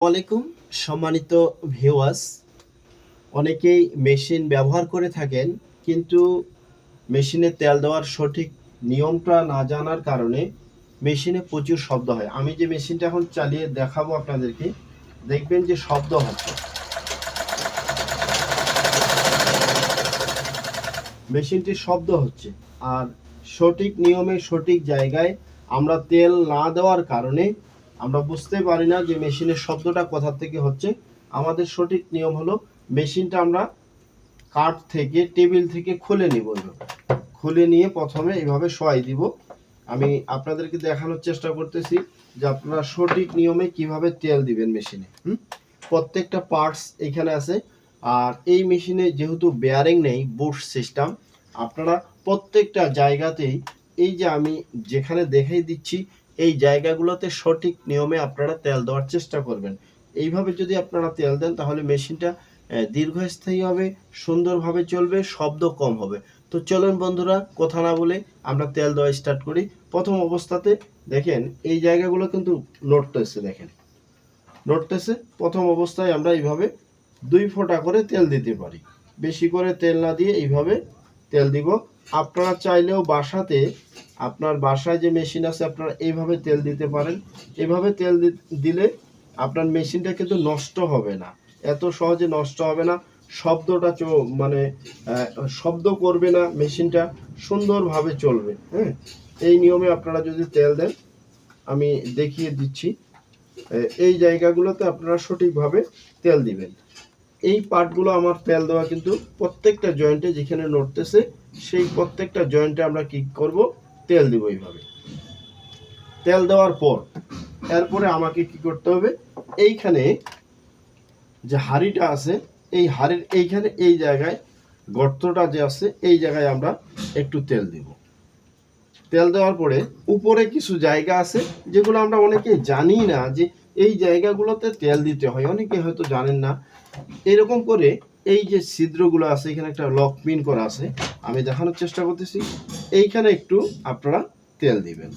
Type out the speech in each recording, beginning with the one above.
ওয়ালাইকুম সম্মানিত ভিউয়ার্স, অনেকেই মেশিন ব্যবহার করে থাকেন, কিন্তু মেশিনে তেল দেওয়ার সঠিক নিয়মটা না জানার কারণে মেশিনে প্রচুর শব্দ হয়। আমি যে মেশিনটা এখন চালিয়ে দেখাবো আপনাদেরকে, দেখবেন যে শব্দ হচ্ছে। মেশিনটির শব্দ হচ্ছে, আর সঠিক নিয়মে সঠিক জায়গায় আমরা তেল না দেওয়ার কারণে আমরা বুঝতে পারি না যে মেশিনের শব্দটা কোথা থেকে হচ্ছে। আমাদের সঠিক নিয়ম হলো মেশিনটা আমরা কাঠ থেকে টেবিল থেকে খুলে নিব। খুলে নিয়ে প্রথমে এইভাবে শোয়াই দিব। আমি আপনাদেরকে দেখানোর চেষ্টা করতেছি যে আপনারা সঠিক নিয়মে কিভাবে তেল দিবেন মেশিনে। প্রত্যেকটা পার্টস এখানে আছে। আর এই মেশিনে যেহেতু বেয়ারিং নেই, বুশ সিস্টেম, আপনারা প্রত্যেকটা জায়গাতেই এই যে আমি যেখানে দেখাই দিচ্ছি এই জায়গাগুলোতে সঠিক নিয়মে আপনারা তেল দেওয়ার চেষ্টা করবেন। এইভাবে যদি আপনারা তেল দেন তাহলে মেশিনটা দীর্ঘস্থায়ী হবে, সুন্দরভাবে চলবে, শব্দ কম হবে। তো চলুন বন্ধুরা, কথা না বলে আমরা তেল দেওয়া স্টার্ট করি। প্রথম অবস্থাতে দেখেন এই জায়গাগুলো কিন্তু নড়তেছে, দেখেন নড়তেছে। প্রথম অবস্থায় আমরা এইভাবে 2 ফোঁটা করে তেল দিতে পারি, বেশি করে তেল না দিয়ে এইভাবে তেল দিব। আপনারা চাইলেও বাসাতে, আপনার বাসায় যে মেশিন আছে আপনারা এইভাবে তেল দিতে পারেন। এইভাবে তেল দিলে আপনার মেশিনটা কিন্তু নষ্ট হবে না, এত সহজে নষ্ট হবে না। শব্দটা মানে শব্দ করবে না, মেশিনটা সুন্দরভাবে চলবে। হ্যাঁ, এই নিয়মে আপনারা যদি তেল দেন, আমি দেখিয়ে দিচ্ছি। এই জায়গাগুলোতে আপনারা সঠিকভাবে তেল দিবেন। এই পার্টগুলো আমার তেল দেওয়া কিন্তু প্রত্যেকটা জয়েন্টে যেখানে নড়তেছে সেই প্রত্যেকটা জয়েন্টে আমরা কি করব, তেল দিব। এইভাবে তেল দেওয়ার পর এরপরে আমাকে কি করতে হবে, এইখানে যে হাঁড়িটা আছে এই হাঁড়ির এইখানে এই জায়গায় গর্তটা যে আছে এই জায়গায় আমরা একটু তেল দিব। তেল দেওয়ার পরে উপরে কিছু জায়গা আছে যেগুলো আমরা অনেকে জানি না যে এই জায়গাগুলোতে তেল দিতে হয়, অনেকে হয়তো জানেন না। এরকম করে এই যে ছিদ্রগুলো আছে এখানে একটা লক পিন করা আছে, আমি দেখানোর চেষ্টা করতেছি। এইখানে একটু আপনারা তেল দিবেন।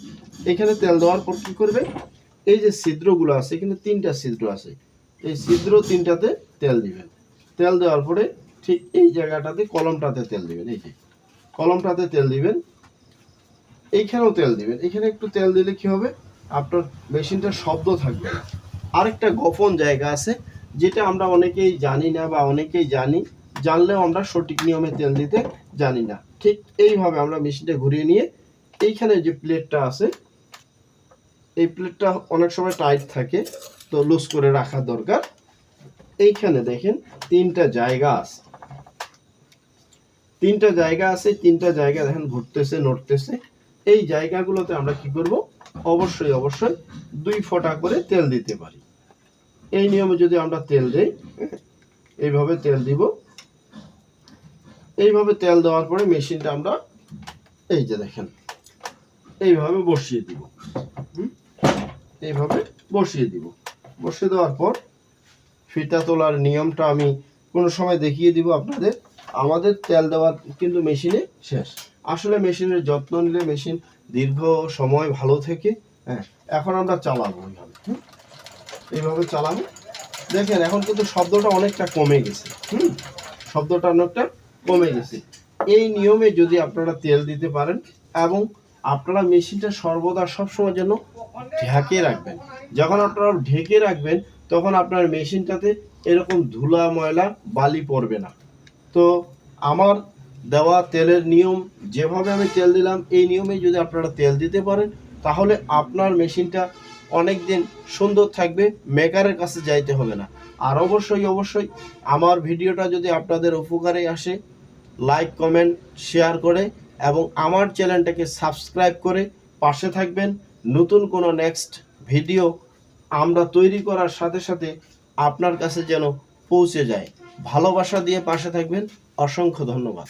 এখানে তেল দেওয়ার পর কি করবেন, এই যে ছিদ্রগুলো আছে এখানে 3টা ছিদ্র আছে, এই ছিদ্র 3টাতে তেল দিবেন। তেল দেওয়ার পরে ঠিক এই জায়গাটাতে কলমটাতে তেল দিবেন, এই যে কলমটাতে তেল দিবেন। এইখানেও তেল দিবেন। এখানে একটু তেল দিলে কি হবে, আপনার মেশিনটা শব্দ থাকবে না। আরেকটা গোপন জায়গা আছে যেটা আমরা অনেকেই জানি না, বা অনেকেই জানলেও আমরা সঠিক নিয়মে তেল দিতে জানি না। ঠিক এইভাবে আমরা মেশিনটা ঘুরিয়ে নিয়ে এইখানে যে প্লেটটা আছে এই প্লেটটা অনেক সময় টাইট থাকে, তো লুজ করে রাখা দরকার। এইখানে দেখেন 3টা জায়গা আছে, 3টা জায়গা আছে, 3টা জায়গা দেখেন ঘুরতেছে, নড়তেছে। এই জায়গাগুলোতে আমরা কি করব, অবশ্যই 2 ফোঁটা করে তেল দিতে পারি। এই নিয়মে যদি আমরা তেল দেই, এইভাবে তেল দিব। এইভাবে তেল দেওয়ার পরে মেশিনটা আমরা এই যে দেখেন এইভাবে বসিয়ে দিব। এইভাবে বসিয়ে দিব। বসিয়ে দেওয়ার পর ফিতা তোলার নিয়মটা আমি কোনো সময় দেখিয়ে দিব আপনাদের। আমাদের তেল দেওয়া কিন্তু মেশিনে শেষ। আসলে মেশিনের যত্ন নিলে মেশিন দীর্ঘ সময় ভালো থেকে। হ্যাঁ, এখন আমরা চালাবো এইভাবে চালাবো। দেখেন এখন কিন্তু শব্দটা অনেকটা কমে গেছে। শব্দটা অনেকটা কমে গেছে। এই নিয়মে যদি আপনারা তেল দিতে পারেন এবং আপনারা মেশিনটা সর্বদা সবসময় যেন ঢেকে রাখবেন। যখন আপনারা ঢেকে রাখবেন তখন আপনার মেশিনটাতে এরকম ধুলা ময়লা বালি পড়বে না। তো আমার দেওয়া তেলের নিয়ম যেভাবে আমি তেল দিলাম, এই নিয়মে যদি আপনারা তেল দিতে পারেন তাহলে আপনার মেশিনটা অনেক দিন সুন্দর থাকবে, মেকারের কাছে যাইতে হবে না। আর অবশ্যই আমার ভিডিওটা যদি আপনাদের উপকারে আসে, লাইক কমেন্ট শেয়ার করে এবং আমার চ্যানেলটাকে সাবস্ক্রাইব করে পাশে থাকবেন। নতুন কোনো নেক্সট ভিডিও আমরা তৈরি করার সাথে সাথে আপনার কাছে যেন পৌঁছে যায়। ভালোবাসা দিয়ে পাশে থাকবেন। অসংখ্য ধন্যবাদ।